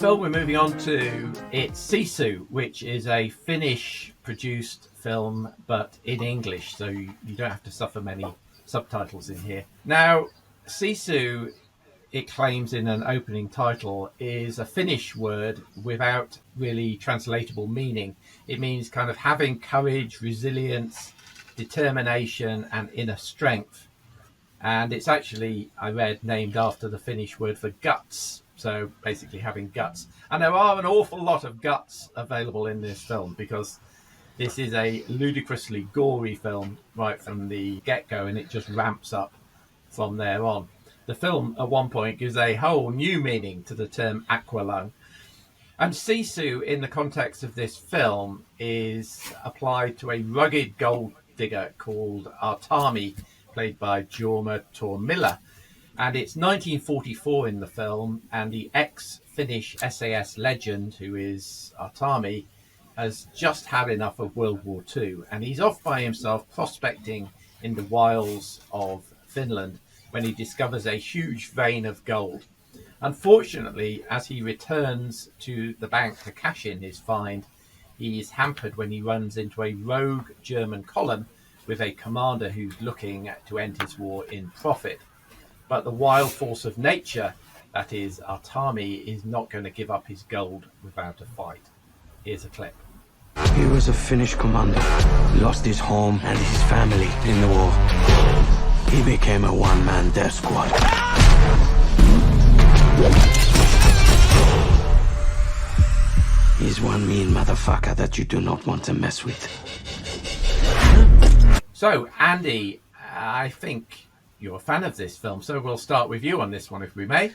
film we're moving on to, it's Sisu, which is a Finnish-produced film, but in English, so you don't have to suffer many subtitles in here. Now, Sisu, it claims in an opening title, is a Finnish word without really translatable meaning. It means kind of having courage, resilience, determination, and inner strength. And it's actually, I read, named after the Finnish word for guts. So basically having guts. And there are an awful lot of guts available in this film because this is a ludicrously gory film right from the get-go, and it just ramps up from there on. The film at one point gives a whole new meaning to the term aqualung. And Sisu, in the context of this film, is applied to a rugged gold digger called Artami, played by Jorma Tormilla. And it's 1944 in the film, and the ex-Finnish SAS legend, who is Artami, has just had enough of World War II, and he's off by himself prospecting in the wilds of Finland when he discovers a huge vein of gold. Unfortunately, as he returns to the bank to cash in his find, he is hampered when he runs into a rogue German column with a commander who's looking to end his war in profit. But the wild force of nature, that is Artami, is not going to give up his gold without a fight. Here's a clip. He was a Finnish commander, lost his home and his family in the war. He became a one-man death squad. He's one mean motherfucker that you do not want to mess with. So, Andy, I think you're a fan of this film, so we'll start with you on this one, if we may.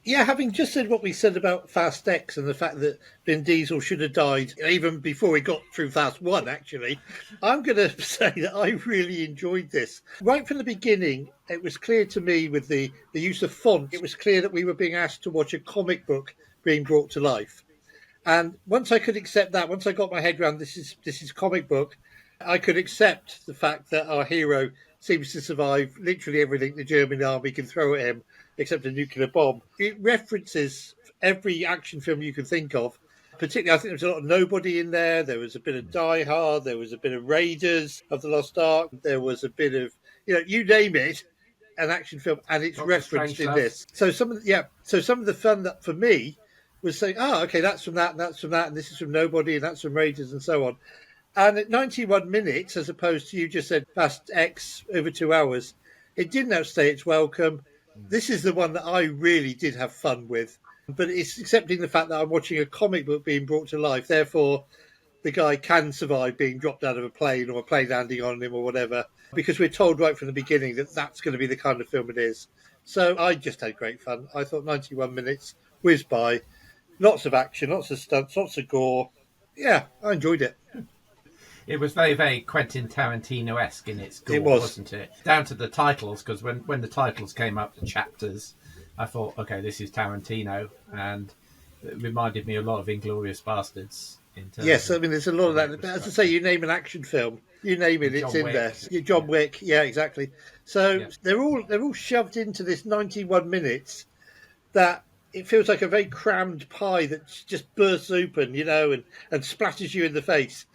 Yeah, having just said what we said about Fast X and the fact that Vin Diesel should have died even before he got through Fast 1, actually, I'm going to say that I really enjoyed this. Right from the beginning, it was clear to me with the use of font, it was clear that we were being asked to watch a comic book being brought to life. And once I could accept that, once I got my head around this is comic book, I could accept the fact that our hero seems to survive literally everything the German army can throw at him, except a nuclear bomb. It references every action film you can think of. Particularly, I think there's a lot of Nobody in there. There was a bit of Die Hard. There was a bit of Raiders of the Lost Ark. There was a bit of, you name it, an action film, and it's referenced in this. So some of the fun that for me was saying, okay, that's from that, and that's from that, and this is from Nobody, and that's from Raiders, and so on. And at 91 minutes, as opposed to you just said Fast X over 2 hours, it didn't outstay its welcome. This is the one that I really did have fun with. But it's accepting the fact that I'm watching a comic book being brought to life. Therefore, the guy can survive being dropped out of a plane or a plane landing on him or whatever, because we're told right from the beginning that that's going to be the kind of film it is. So I just had great fun. I thought 91 minutes whizzed by. Lots of action, lots of stunts, lots of gore. Yeah, I enjoyed it. It was very, very Quentin Tarantino-esque in its gore, wasn't it? Down to the titles, because when the titles came up, the chapters, I thought, okay, this is Tarantino, and it reminded me a lot of Inglourious Bastards. Yes, I mean, there's a lot of that. But as I say, you name an action film, you name it, it's in there. John Wick, yeah, exactly. So they're all shoved into this 91 minutes that it feels like a very crammed pie that just bursts open, and splatters you in the face.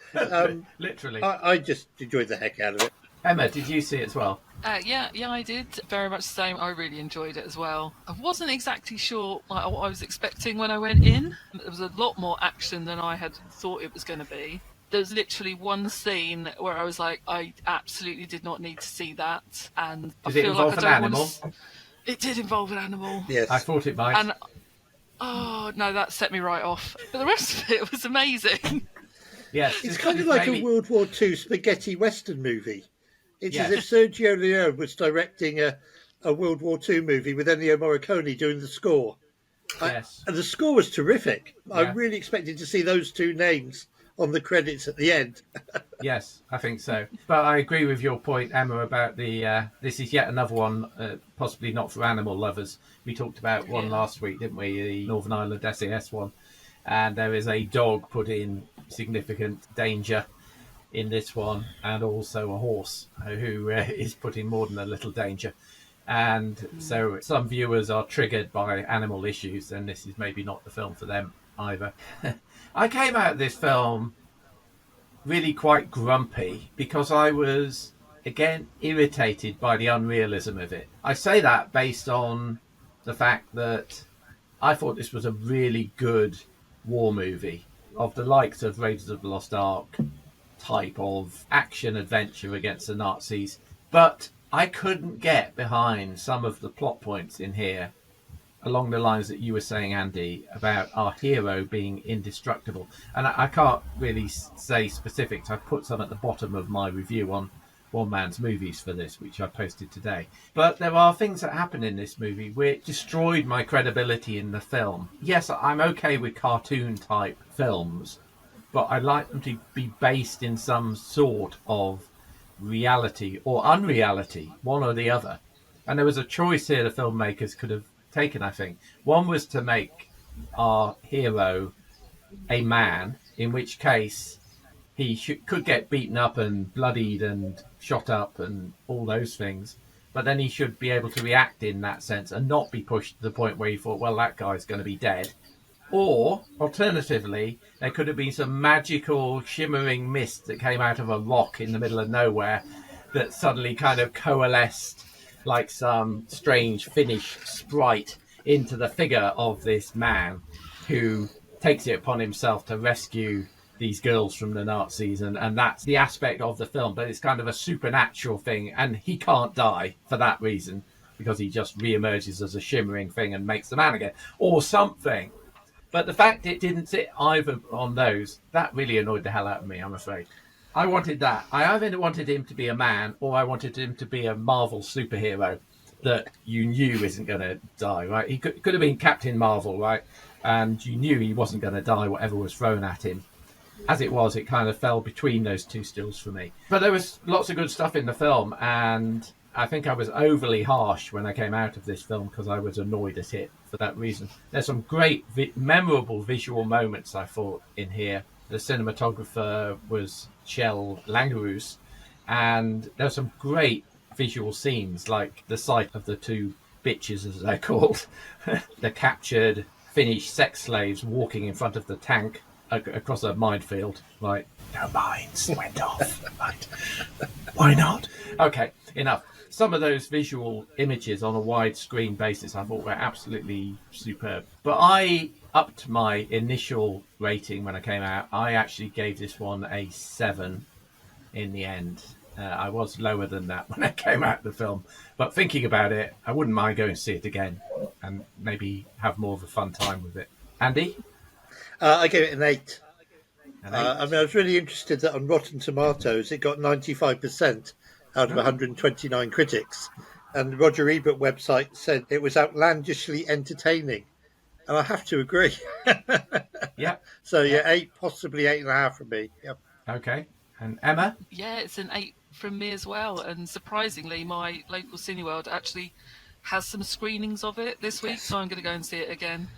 Literally. I just enjoyed the heck out of it. Emma, did you see it as well? Yeah, I did. Very much the same. I really enjoyed it as well. I wasn't exactly sure what I was expecting when I went in. There was a lot more action than I had thought it was going to be. There's literally one scene where I was like, I absolutely did not need to see that. And Did it involve an animal? It did involve an animal. Yes. I thought it might. And oh no, that set me right off. But the rest of it was amazing. Yes, it's kind of like a World War II spaghetti western movie. It's as if Sergio Leone was directing a World War II movie with Ennio Morricone doing the score. Yes. And the score was terrific. Yeah. I really expected to see those two names on the credits at the end. Yes, I think so. But I agree with your point, Emma, about the this is yet another one, possibly not for animal lovers. We talked about one last week, didn't we? The Northern Ireland SAS one. And there is a dog put in significant danger in this one, and also a horse who is put in more than a little danger. And so some viewers are triggered by animal issues, and this is maybe not the film for them either. I came out of this film really quite grumpy because I was, again, irritated by the unrealism of it. I say that based on the fact that I thought this was a really good war movie of the likes of Raiders of the Lost Ark type of action adventure against the Nazis. But I couldn't get behind some of the plot points in here along the lines that you were saying, Andy, about our hero being indestructible. And I can't really say specifics. I've put some at the bottom of my review on One Man's Movies for this, which I posted today. But there are things that happen in this movie which destroyed my credibility in the film. Yes, I'm okay with cartoon-type films, but I like them to be based in some sort of reality or unreality, one or the other. And there was a choice here the filmmakers could have taken, I think. One was to make our hero a man, in which case he could get beaten up and bloodied and shot up and all those things, but then he should be able to react in that sense and not be pushed to the point where you thought, well, that guy's going to be dead. Or, alternatively, there could have been some magical shimmering mist that came out of a rock in the middle of nowhere that suddenly kind of coalesced like some strange Finnish sprite into the figure of this man who takes it upon himself to rescue these girls from the Nazis, and that's the aspect of the film, but it's kind of a supernatural thing, and he can't die for that reason because he just re-emerges as a shimmering thing and makes the man again, or something. But the fact it didn't sit either on those, that really annoyed the hell out of me, I'm afraid. I wanted that. I either wanted him to be a man, or I wanted him to be a Marvel superhero that you knew isn't going to die, right? He could have been Captain Marvel, right? And you knew he wasn't going to die, whatever was thrown at him. As it was, it kind of fell between those two stills for me. But there was lots of good stuff in the film, and I think I was overly harsh when I came out of this film because I was annoyed at it for that reason. There's some great, memorable visual moments, I thought, in here. The cinematographer was Kjell Langerus, and there were some great visual scenes, like the sight of the two bitches, as they're called, the captured Finnish sex slaves walking in front of the tank across a minefield. Like, no mines went off. Right. Why not? Okay, enough. Some of those visual images on a widescreen basis I thought were absolutely superb. But I upped my initial rating when I came out. I actually gave this one a 7 in the end. I was lower than that when I came out of the film. But thinking about it, I wouldn't mind going to see it again and maybe have more of a fun time with it. Andy? I gave it an 8. An 8? I was really interested that on Rotten Tomatoes it got 95% out of 129 critics. And the Roger Ebert website said it was outlandishly entertaining. And I have to agree. Yeah. So, yeah, 8, possibly 8.5 from me. Yep. Okay. And Emma? Yeah, it's an 8 from me as well. And surprisingly, my local Cineworld actually has some screenings of it this week, so I'm going to go and see it again.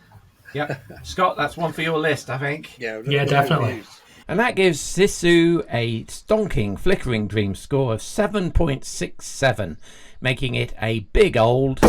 Yep. Scott, that's one for your list, I think. Yeah, definitely. And that gives Sisu a stonking Flickering Dreams score of 7.67, making it a big old...